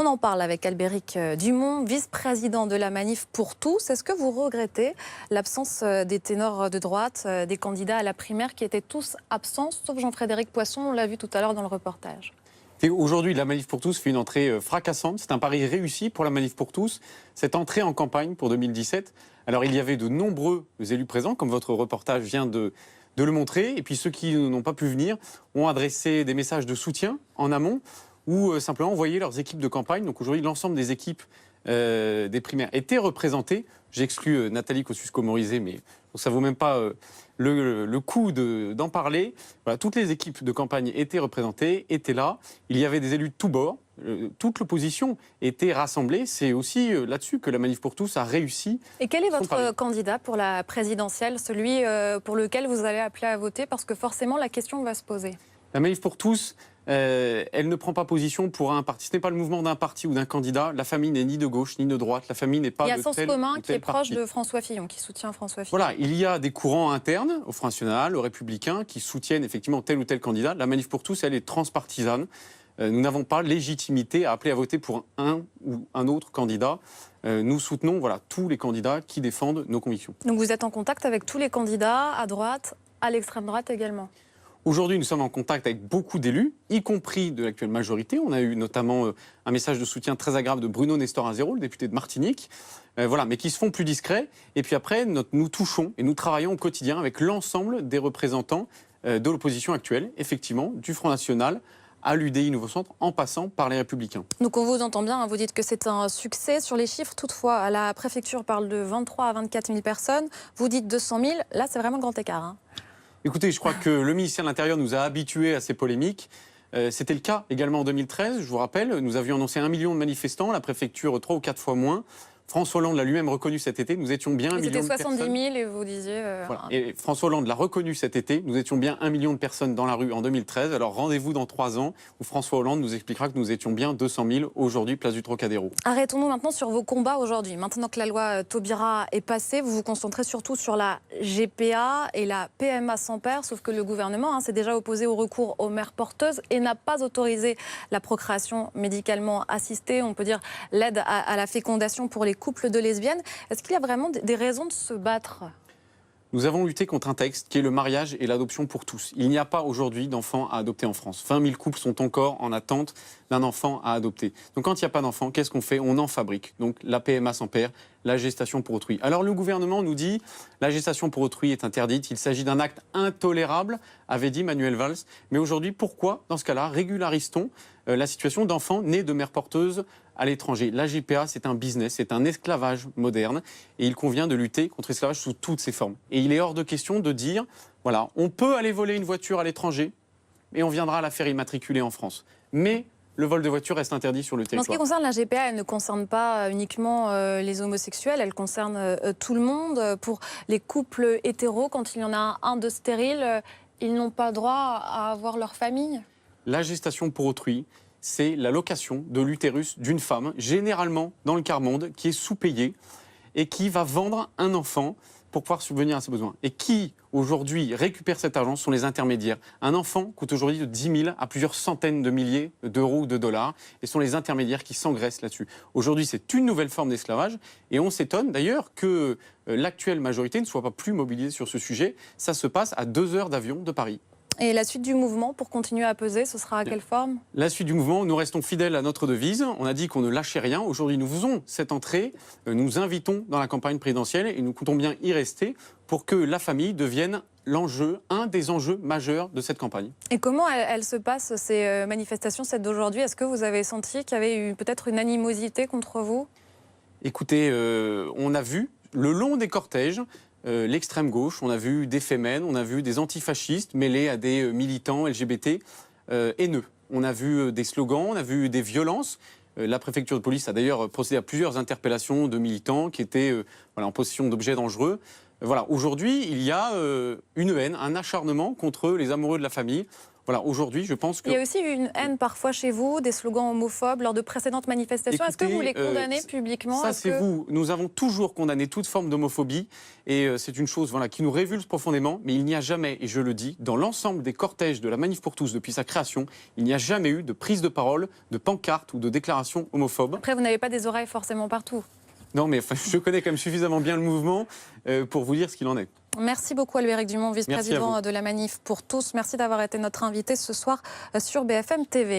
On en parle avec Albéric Dumont, vice-président de la Manif pour tous. Est-ce que vous regrettez l'absence des ténors de droite, des candidats à la primaire qui étaient tous absents, sauf Jean-Frédéric Poisson, on l'a vu tout à l'heure dans le reportage? Aujourd'hui, la Manif pour tous fait une entrée fracassante. C'est un pari réussi pour la Manif pour tous. Cette entrée en campagne pour 2017. Alors, il y avait de nombreux élus présents, comme votre reportage vient de le montrer. Et puis, ceux qui n'ont pas pu venir ont adressé des messages de soutien en amont ou simplement envoyé leurs équipes de campagne. Donc, aujourd'hui, l'ensemble des équipes des primaires étaient représentées. J'exclus Nathalie Kosciusko-Morizet, mais ça ne vaut même pas le coup d'en parler. Voilà, toutes les équipes de campagne étaient représentées, étaient là. Il y avait des élus de tous bords. Toute l'opposition était rassemblée. C'est aussi là-dessus que la Manif pour tous a réussi. Et quel est votre candidat pour la présidentielle, celui pour lequel vous allez appeler à voter? Parce que forcément, la question va se poser. La Manif pour tous, elle ne prend pas position pour un parti. Ce n'est pas le mouvement d'un parti ou d'un candidat. La famille n'est ni de gauche ni de droite. La famille n'est pas de tel ou tel parti. Il y a Sens commun qui est proche de François Fillon, qui soutient François Fillon. Voilà, il y a des courants internes au Front National, aux Républicains, qui soutiennent effectivement tel ou tel candidat. La Manif pour tous, elle est transpartisane. Nous n'avons pas légitimité à appeler à voter pour un ou un autre candidat. Nous soutenons tous les candidats qui défendent nos convictions. Donc vous êtes en contact avec tous les candidats, à droite, à l'extrême droite également? Aujourd'hui, nous sommes en contact avec beaucoup d'élus, y compris de l'actuelle majorité. On a eu notamment un message de soutien très agréable de Bruno Nestor Azerot, le député de Martinique, mais qui se font plus discrets. Et puis après, nous touchons et nous travaillons au quotidien avec l'ensemble des représentants de l'opposition actuelle, effectivement, du Front National à l'UDI Nouveau Centre, en passant par les Républicains. Donc on vous entend bien, vous dites que c'est un succès. Sur les chiffres, toutefois, la préfecture parle de 23 à 24 000 personnes. Vous dites 200 000, là c'est vraiment le grand écart. Écoutez, je crois que le ministère de l'Intérieur nous a habitués à ces polémiques. C'était le cas également en 2013, je vous rappelle. Nous avions annoncé 1 million de manifestants, la préfecture 3 ou 4 fois moins. François Hollande l'a lui-même reconnu cet été, nous étions bien 1 million de personnes. C'était 70 000 et vous disiez... Voilà. Et François Hollande l'a reconnu cet été, nous étions bien 1 million de personnes dans la rue en 2013. Alors rendez-vous dans 3 ans où François Hollande nous expliquera que nous étions bien 200 000 aujourd'hui, place du Trocadéro. Arrêtons-nous maintenant sur vos combats aujourd'hui. Maintenant que la loi Taubira est passée, vous vous concentrez surtout sur la GPA et la PMA sans père, sauf que le gouvernement s'est déjà opposé au recours aux mères porteuses et n'a pas autorisé la procréation médicalement assistée, on peut dire l'aide à la fécondation pour les couples de lesbiennes. Est-ce qu'il y a vraiment des raisons de se battre ? Nous avons lutté contre un texte qui est le mariage et l'adoption pour tous. Il n'y a pas aujourd'hui d'enfants à adopter en France. 20 000 couples sont encore en attente d'un enfant à adopter. Donc quand il n'y a pas d'enfant, qu'est-ce qu'on fait? On en fabrique. Donc la PMA sans père, la gestation pour autrui. Alors le gouvernement nous dit la gestation pour autrui est interdite. Il s'agit d'un acte intolérable, avait dit Manuel Valls. Mais aujourd'hui, pourquoi, dans ce cas-là, régularise-t-on la situation d'enfants nés de mères porteuses à l'étranger? La GPA, c'est un business, c'est un esclavage moderne et il convient de lutter contre l'esclavage sous toutes ses formes. Et il est hors de question de dire, voilà, on peut aller voler une voiture à l'étranger et on viendra la faire immatriculer en France. Mais le vol de voiture reste interdit sur le territoire. En ce qui concerne la GPA, elle ne concerne pas uniquement les homosexuels, elle concerne tout le monde. Pour les couples hétéros, quand il y en a un de stérile, ils n'ont pas droit à avoir leur famille. La gestation pour autrui, c'est la location de l'utérus d'une femme, généralement dans le quart monde, qui est sous-payée et qui va vendre un enfant pour pouvoir subvenir à ses besoins. Et qui, aujourd'hui, récupère cet argent sont les intermédiaires. Un enfant coûte aujourd'hui de 10 000 à plusieurs centaines de milliers d'euros ou de dollars, et sont les intermédiaires qui s'engraissent là-dessus. Aujourd'hui, c'est une nouvelle forme d'esclavage, et on s'étonne d'ailleurs que l'actuelle majorité ne soit pas plus mobilisée sur ce sujet. Ça se passe à 2 heures d'avion de Paris. Et la suite du mouvement, pour continuer à peser, ce sera à quelle forme? La suite du mouvement, nous restons fidèles à notre devise. On a dit qu'on ne lâchait rien. Aujourd'hui, nous faisons cette entrée. Nous invitons dans la campagne présidentielle et nous comptons bien y rester pour que la famille devienne l'enjeu, un des enjeux majeurs de cette campagne. Et comment elles se passent, ces manifestations, celle d'aujourd'hui? Est-ce que vous avez senti qu'il y avait eu peut-être une animosité contre vous? Écoutez, on a vu le long des cortèges l'extrême gauche, on a vu des fémènes, on a vu des antifascistes mêlés à des militants LGBT haineux. On a vu des slogans, on a vu des violences. La préfecture de police a d'ailleurs procédé à plusieurs interpellations de militants qui étaient en possession d'objets dangereux. Aujourd'hui, il y a une haine, un acharnement contre les amoureux de la famille. Voilà, aujourd'hui, je pense que... Il y a aussi une haine parfois chez vous, des slogans homophobes lors de précédentes manifestations. Est-ce que vous les condamnez publiquement? Ça, c'est vous. Nous avons toujours condamné toute forme d'homophobie et c'est une chose qui nous révulse profondément, mais il n'y a jamais, et je le dis, dans l'ensemble des cortèges de la Manif pour tous depuis sa création, il n'y a jamais eu de prise de parole, de pancarte ou de déclaration homophobe. Après, vous n'avez pas des oreilles forcément partout. Non, mais je connais quand même suffisamment bien le mouvement pour vous dire ce qu'il en est. Merci beaucoup Albéric Dumont, vice-président de la Manif pour tous. Merci d'avoir été notre invité ce soir sur BFM TV.